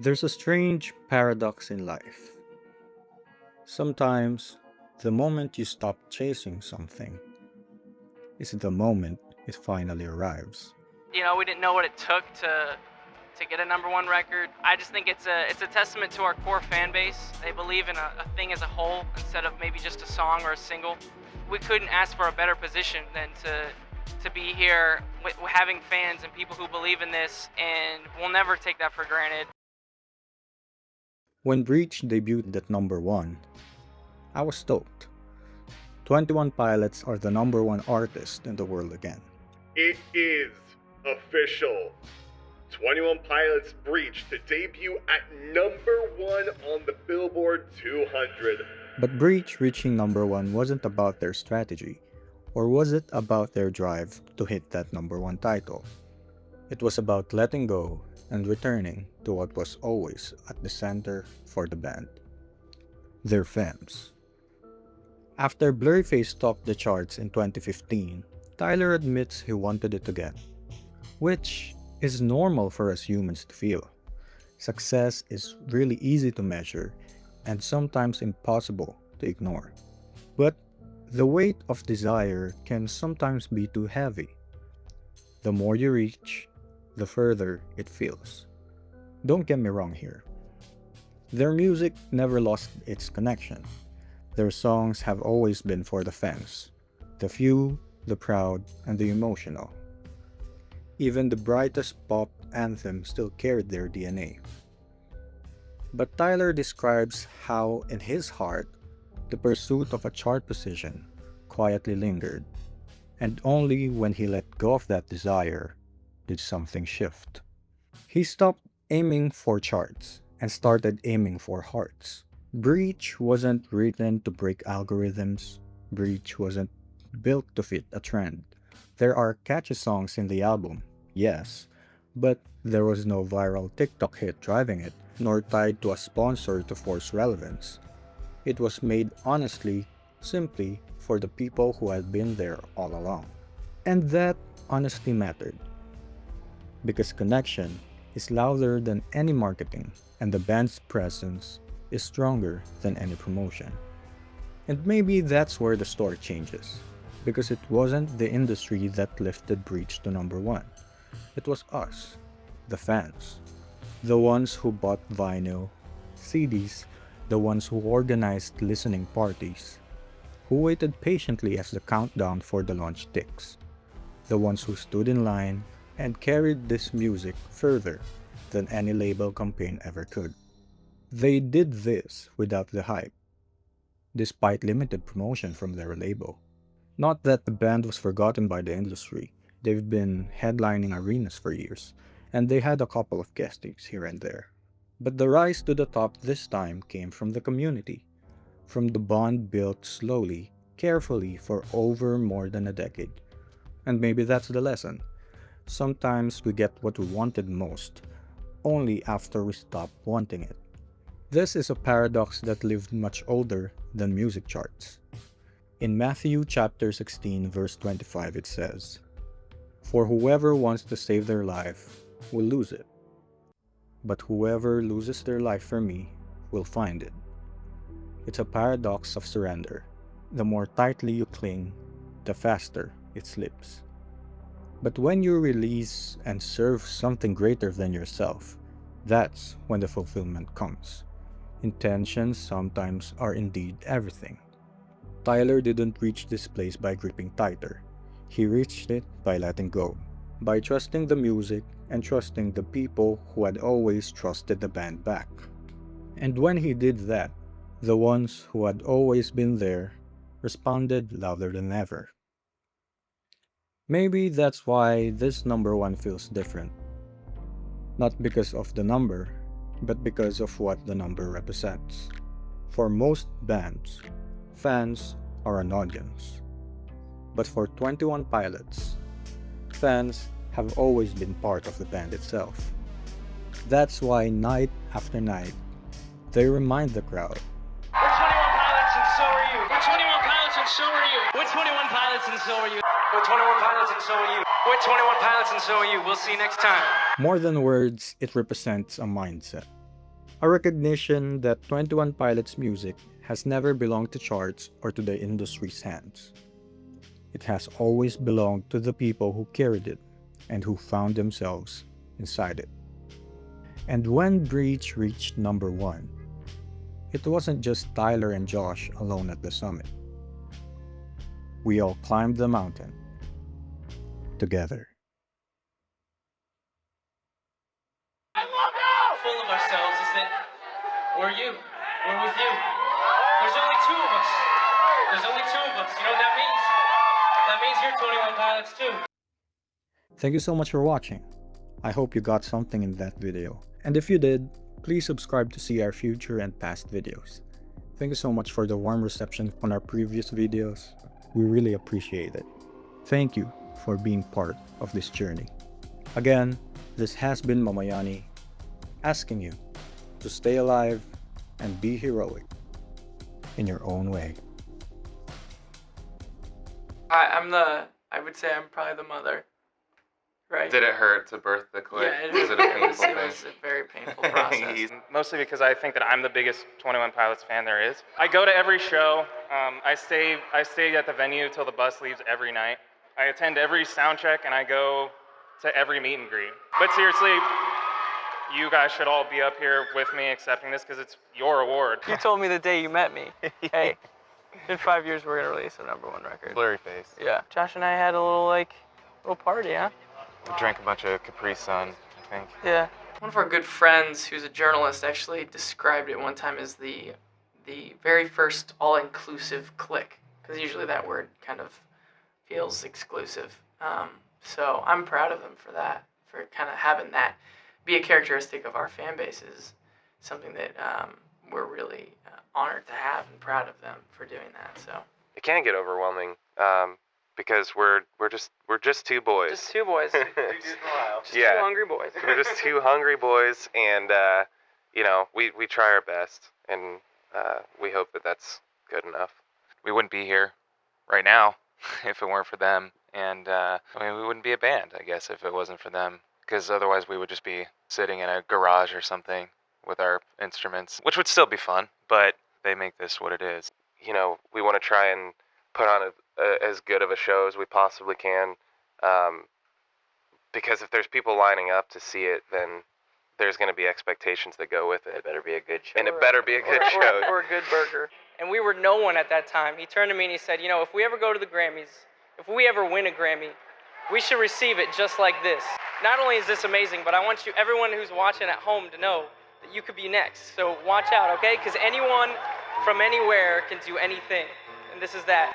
There's a strange paradox in life. Sometimes, the moment you stop chasing something is the moment it finally arrives. We didn't know what it took to get a number one record. I just think it's a testament to our core fan base. They believe in a thing as a whole instead of maybe just a song or a single. We couldn't ask for a better position than to be here having fans and people who believe in this, and we'll never take that for granted. When Breach debuted at number 1, I was stoked. 21 Pilots are the number 1 artist in the world again. It is official. 21 Pilots Breach to debut at number 1 on the Billboard 200. But Breach reaching number 1 wasn't about their strategy, or was it about their drive to hit that number 1 title? It was about letting go and returning to what was always at the center for the band: their fans. After Blurryface topped the charts in 2015, Tyler admits he wanted it again, which is normal for us humans to feel. Success is really easy to measure and sometimes impossible to ignore. But the weight of desire can sometimes be too heavy. The more you reach, the further it feels. Don't get me wrong here. Their music never lost its connection. Their songs have always been for the fans, the few, the proud, and the emotional. Even the brightest pop anthem still carried their DNA. But Tyler describes how, in his heart, the pursuit of a chart position quietly lingered, and only when he let go of that desire did something shift. He stopped aiming for charts and started aiming for hearts. Breach wasn't written to break algorithms. Breach wasn't built to fit a trend. There are catchy songs in the album, yes, but there was no viral TikTok hit driving it, nor tied to a sponsor to force relevance. It was made honestly, simply for the people who had been there all along. And that honesty mattered, because connection is louder than any marketing, and the band's presence is stronger than any promotion. And maybe that's where the story changes, because it wasn't the industry that lifted Breach to number 1. It was us, the fans, the ones who bought vinyl, CDs, the ones who organized listening parties, who waited patiently as the countdown for the launch ticks, the ones who stood in line and carried this music further than any label campaign ever could. They did this without the hype, despite limited promotion from their label. Not that the band was forgotten by the industry. They've been headlining arenas for years, and they had a couple of guest gigs here and there. But the rise to the top this time came from the community, from the bond built slowly, carefully for over more than a decade. And maybe that's the lesson. Sometimes we get what we wanted most, only after we stop wanting it. This is a paradox that lived much older than music charts. In Matthew chapter 16 verse 25 it says, "For whoever wants to save their life will lose it, but whoever loses their life for me will find it." It's a paradox of surrender. The more tightly you cling, the faster it slips. But when you release and serve something greater than yourself, that's when the fulfillment comes. Intentions sometimes are indeed everything. Tyler didn't reach this place by gripping tighter. He reached it by letting go, by trusting the music and trusting the people who had always trusted the band back. And when he did that, the ones who had always been there responded louder than ever. Maybe that's why this number 1 feels different. Not because of the number, but because of what the number represents. For most bands, fans are an audience. But for 21 Pilots, fans have always been part of the band itself. That's why night after night, they remind the crowd, We're 21 Pilots and so are you. We're 21 Pilots and so are you. We're 21 Pilots and so are you. We're 21 Pilots and so are you. We're 21 Pilots and so are you. We'll see you next time. more than words, it represents a mindset. A recognition that 21 Pilots music has never belonged to charts or to the industry's hands. It has always belonged to the people who carried it and who found themselves inside it. And when Breach reached number 1, it wasn't just Tyler and Josh alone at the summit. We all climbed the mountain together. Full of ourselves is that we're you. We're with you. There's only two of us. There's only two of us. You know what that means? That means you're 21 Pilots too. Thank you so much for watching. I hope you got something in that video. And if you did, please subscribe to see our future and past videos. Thank you so much for the warm reception on our previous videos. We really appreciate it. Thank you for being part of this journey. Again, this has been Mamayani, asking you to stay alive and be heroic in your own way. I would say I'm probably the mother, right? Did it hurt to birth the clique? Yeah, was it a painful thing? It was a very painful process. Mostly because I think that I'm the biggest 21 Pilots fan there is. I go to every show. I stay at the venue till the bus leaves every night. I attend every sound check and I go to every meet and greet. But seriously, you guys should all be up here with me accepting this because it's your award. You told me the day you met me, hey, in 5 years we're gonna release a #1 record. Blurry face. Yeah. Josh and I had a little party, huh? We drank a bunch of Capri Sun, I think. Yeah. One of our good friends, who's a journalist, actually described it one time as the very first all-inclusive clique, because usually that word kind of feels exclusive. So I'm proud of them for that, for kind of having that be a characteristic of our fan base is something that we're really honored to have and proud of them for doing that. So It can get overwhelming because we're just two boys. just two boys, just Yeah. two hungry boys. We're just two hungry boys, and we try our best, and we hope that that's good enough. We wouldn't be here right now if it weren't for them, and we wouldn't be a band, I guess, if it wasn't for them, because otherwise we would just be sitting in a garage or something with our instruments, which would still be fun, but they make this what it is. We want to try and put on as good of a show as we possibly can, because if there's people lining up to see it, then there's going to be expectations that go with it. It better be a good show. And it better be a good show. Or a good burger. And we were no one at that time. He turned to me and he said, if we ever go to the Grammys, if we ever win a Grammy, we should receive it just like this. Not only is this amazing, but I want everyone who's watching at home to know that you could be next. So watch out, okay? Because anyone from anywhere can do anything. And this is that.